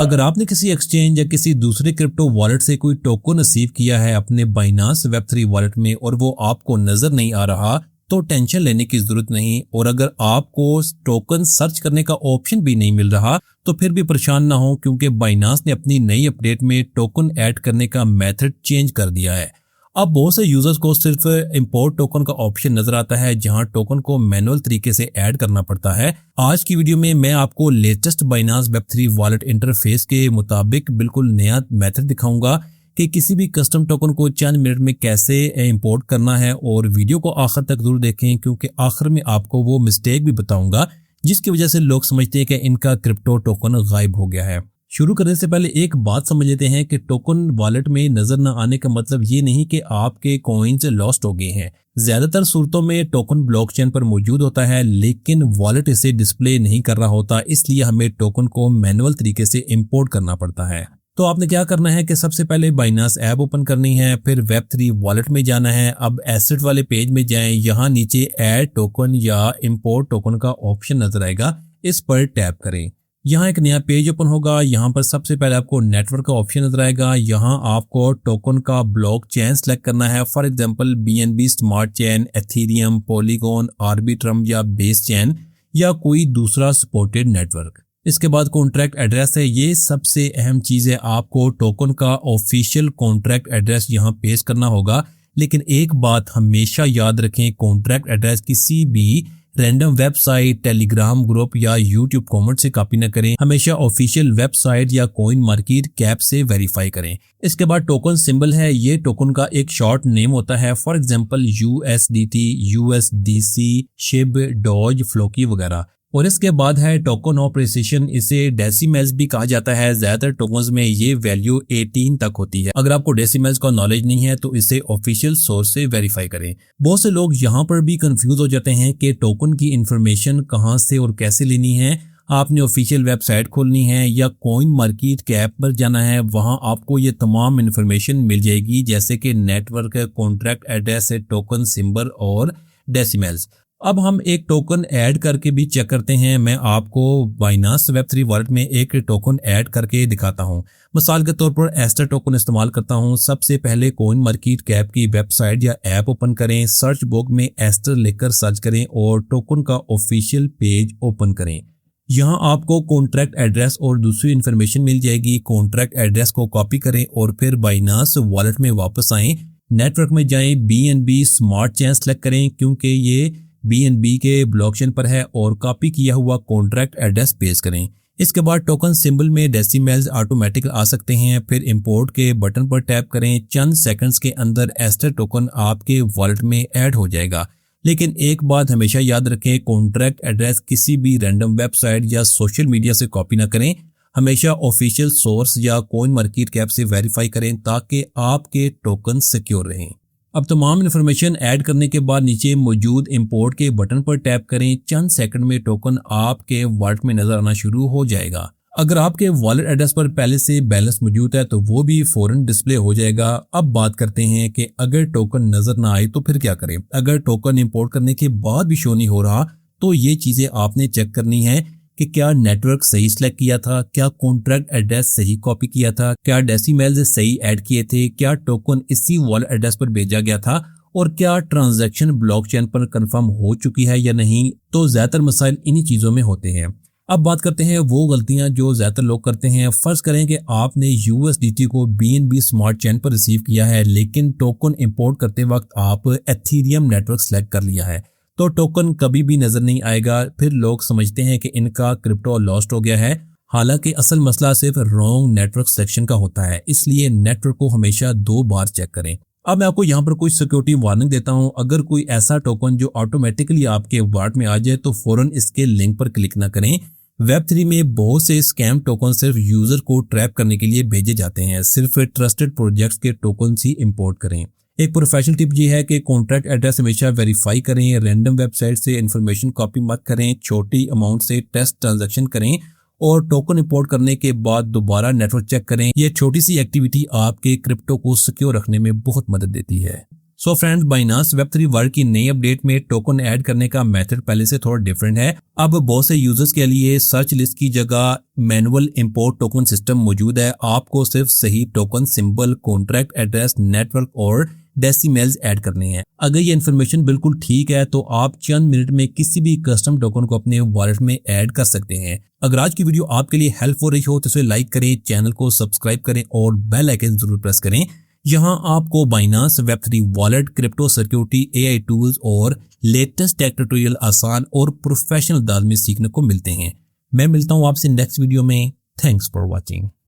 अगर आपने किसी एक्सचेंज या किसी दूसरे क्रिप्टो वॉलेट से कोई टोकन रिसीव किया है अपने बाइनांस वेब3 वॉलेट में और वो आपको नजर नहीं आ रहा, तो टेंशन लेने की जरूरत नहीं। और अगर आपको टोकन सर्च करने का ऑप्शन भी नहीं मिल रहा तो फिर भी परेशान ना हो, क्योंकि बाइनांस ने अपनी नई अपडेट में टोकन ऐड करने का मेथड चेंज कर दिया है। अब बहुत से यूजर्स को सिर्फ इंपोर्ट टोकन का ऑप्शन नजर आता है, जहां टोकन को मैनुअल तरीके से ऐड करना पड़ता है। आज की वीडियो में मैं आपको latest Binance Web3 wallet interface के मुताबिक बिल्कुल नया मेथड दिखाऊंगा कि किसी भी कस्टम टोकन को चंद मिनट में कैसे इंपोर्ट करना है। और वीडियो को आखिर तक जरूर देखें, क्योंकि आखिर में आपको वो मिस्टेक भी बताऊंगा जिसकी वजह से लोग समझते हैं कि इनका क्रिप्टो टोकन गायब हो गया है। शुरू करने से पहले एक बात समझ लेते हैं कि टोकन वॉलेट में नजर न आने का मतलब ये नहीं कि आपके कॉइन्स लॉस्ट हो गए हैं। ज्यादातर सूरतों में टोकन ब्लॉकचेन पर मौजूद होता है, लेकिन वॉलेट इसे डिस्प्ले नहीं कर रहा होता, इसलिए हमें टोकन को मैनुअल तरीके से इंपोर्ट करना पड़ता है। तो आपने क्या करना है कि सबसे पहले बाइनांस ऐप ओपन करनी है, फिर वेब3 वॉलेट में जाना है। अब एसेट वाले पेज में जाएं, यहाँ नीचे ऐड टोकन या इंपोर्ट टोकन का ऑप्शन नजर आएगा, इस पर टैप करें। यहाँ एक नया पेज ओपन होगा। यहाँ पर सबसे पहले आपको नेटवर्क का ऑप्शन नजर आएगा। यहाँ आपको टोकन का ब्लॉक चेन सेलेक्ट करना है, for example BNB smart chain, Ethereum, polygon, Arbitrum या बेस चेन या कोई दूसरा सपोर्टेड नेटवर्क। इसके बाद कॉन्ट्रैक्ट एड्रेस है, ये सबसे अहम चीज है। आपको टोकन का ऑफिशियल कॉन्ट्रैक्ट एड्रेस यहाँ पेश करना होगा। लेकिन एक बात हमेशा याद रखें, कॉन्ट्रैक्ट एड्रेस किसी भी रैंडम वेबसाइट, टेलीग्राम ग्रुप या यूट्यूब कमेंट से कॉपी न करें। हमेशा ऑफिशियल वेबसाइट या कॉइन मार्केट कैप से वेरीफाई करें। इसके बाद टोकन सिंबल है, ये टोकन का एक शॉर्ट नेम होता है, for example USDT, USDC, Shiv, Dodge, Floki वगैरह। और इसके बाद है टोकन ऑफ प्रिसिशन, इसे डेसिमल्स भी कहा जाता है। ज्यादातर टोकन्स में ये वैल्यू 18 तक होती है। अगर आपको डेसिमल्स का नॉलेज नहीं है तो इसे ऑफिशियल सोर्स से वेरीफाई करें। बहुत से लोग यहाँ पर भी कंफ्यूज हो जाते हैं कि टोकन की इंफॉर्मेशन कहाँ से और कैसे लेनी है। आपने ऑफिशियल वेबसाइट खोलनी है या कॉइन मार्केट कैप पर जाना है, वहां आपको ये तमाम इंफॉर्मेशन मिल जाएगी, जैसे कि network, contract address, token symbol और डेसिमल्स। अब हम एक टोकन ऐड करके भी चेक करते हैं। मैं आपको बाइनांस वेब3 वॉलेट में एक टोकन ऐड करके दिखाता हूं। मिसाल के तौर पर एस्टर टोकन इस्तेमाल करता हूं। सबसे पहले कॉइन मार्केट कैप की वेबसाइट या ऐप ओपन करें, सर्च बॉक्स में एस्टर लिखकर सर्च करें और टोकन का ऑफिशियल पेज ओपन करें। यहाँ आपको कॉन्ट्रैक्ट एड्रेस और दूसरी इन्फॉर्मेशन मिल जाएगी। कॉन्ट्रैक्ट एड्रेस को कॉपी करें और फिर बाइनांस वॉलेट में वापस आएं, नेटवर्क में जाएं, BNB स्मार्ट चेन सेलेक्ट करें, क्योंकि ये BNB के ब्लॉकचेन पर है, और कॉपी किया हुआ कॉन्ट्रैक्ट एड्रेस पेस्ट करें। इसके बाद टोकन सिंबल में डेसिमल्स ऑटोमेटिक आ सकते हैं। फिर इंपोर्ट के बटन पर टैप करें। चंद सेकंड्स के अंदर एस्टर टोकन आपके वॉलेट में ऐड हो जाएगा। लेकिन एक बात हमेशा याद रखें, कॉन्ट्रैक्ट एड्रेस किसी भी रैंडम वेबसाइट या सोशल मीडिया से कॉपी ना करें। हमेशा ऑफिशियल सोर्स या कॉइन मार्केट कैप से वेरीफाई करें ताकि आपके टोकन सिक्योर रहें। अब तमाम इन्फॉर्मेशन ऐड करने के बाद नीचे मौजूद इंपोर्ट के बटन पर टैप करें। चंद सेकंड में टोकन आपके वॉलेट में नजर आना शुरू हो जाएगा। अगर आपके वॉलेट एड्रेस पर पहले से बैलेंस मौजूद है तो वो भी फौरन डिस्प्ले हो जाएगा। अब बात करते हैं कि अगर टोकन नजर ना आए तो फिर क्या करें। अगर टोकन इंपोर्ट करने के बाद भी शो नहीं हो रहा तो ये चीजें आपने चेक करनी है कि क्या नेटवर्क सही सिलेक्ट किया था, क्या कॉन्ट्रैक्ट एड्रेस सही कॉपी किया था, क्या डेसिमल्स सही ऐड किए थे, क्या टोकन इसी वॉलेट एड्रेस पर भेजा गया था, और क्या ट्रांजैक्शन ब्लॉकचेन पर कंफर्म हो चुकी है या नहीं। तो ज्यादातर मसाइल इन्हीं चीजों में होते हैं। अब बात करते हैं वो गलतियां जो ज्यादातर लोग करते हैं। फर्ज करें कि आपने USDT को BNB स्मार्ट चेन पर रिसीव किया है, लेकिन टोकन इंपोर्ट करते वक्त आप एथेरियम नेटवर्क सेलेक्ट कर लिया है, तो टोकन कभी भी नजर नहीं आएगा। फिर लोग समझते हैं कि इनका क्रिप्टो लॉस्ट हो गया है, हालांकि असल मसला सिर्फ रॉन्ग नेटवर्क सिलेक्शन का होता है। इसलिए नेटवर्क को हमेशा 2 बार चेक करें। अब मैं आपको यहाँ पर कोई सिक्योरिटी वार्निंग देता हूँ। अगर कोई ऐसा टोकन जो ऑटोमेटिकली आपके वॉलेट में आ जाए तो फौरन इसके लिंक पर क्लिक ना करें। वेब3 में बहुत से स्कैम टोकन सिर्फ यूजर को ट्रैप करने के लिए भेजे जाते हैं। सिर्फ ट्रस्टेड प्रोजेक्ट्स के टोकन ही इंपोर्ट करें। एक प्रोफेशनल टिप ये है कि कॉन्ट्रैक्ट एड्रेस हमेशा वेरीफाई करें। रैंडम वेबसाइट से इन्फॉर्मेशन कॉपी मत करें। छोटी अमाउंट से टेस्ट ट्रांजैक्शन करें और टोकन इंपोर्ट करने के बाद दोबारा नेटवर्क चेक करें। यह छोटी सी एक्टिविटी आपके क्रिप्टो को सिक्योर रखने में बहुत मदद देती है। So friends, Binance Web3 world की नई अपडेट में टोकन ऐड करने का मेथड पहले से थोड़ा डिफरेंट है। अब बहुत से यूजर्स के लिए सर्च लिस्ट की जगह मैनुअल इंपोर्ट टोकन सिस्टम मौजूद है। आपको सिर्फ सही token symbol, contract address, network और डेसिमल्स ऐड करने हैं। अगर ये इन्फॉर्मेशन बिल्कुल ठीक है तो आप चंद मिनट में किसी भी कस्टम टोकन को अपने वॉलेट में ऐड कर सकते हैं। अगर आज की वीडियो आपके लिए हेल्प हो रही हो तो इसे लाइक करें, चैनल को सब्सक्राइब करें और बेल आइकन जरूर प्रेस करें। यहाँ आपको Binance Web3 wallet, crypto security, AI tools और लेटेस्ट टेक ट्यूटोरियल आसान और प्रोफेशनल अंदाज में सीखने को मिलते हैं। मैं मिलता हूँ आपसे नेक्स्ट वीडियो में। Thanks for watching.